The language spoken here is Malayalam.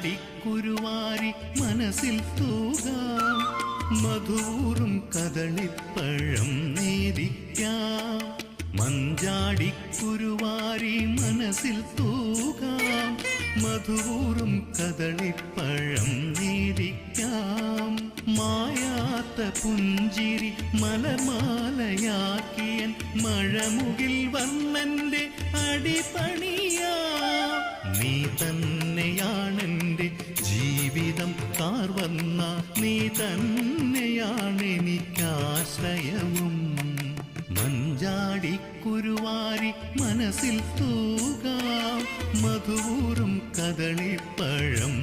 മഞ്ചാടിക്കുരുവാരി മനസ്സിൽ തൂകാം, മധുറും കദളിപ്പഴം നേദിക്കാം. മഞ്ചാടിക്കുരുവാരി മനസ്സിൽ തൂകാം, മധുറും കദളിപ്പഴം നേദിക്കാം. മായാത്ത പുഞ്ചിരി മലമാലയാക്കിയൻ മഴമുകിൽ വർണ്ണന്റെ അടിപണിയാം. നീ തന്നെയാണെന്റെ ജീവിതം കാർവന്ന, നീ തന്നെയാണെനിക്കാശ്രയവും. മഞ്ചാടിക്കുരുവാരി മനസ്സിൽ തൂകാം, മധുറും കദളിപ്പഴം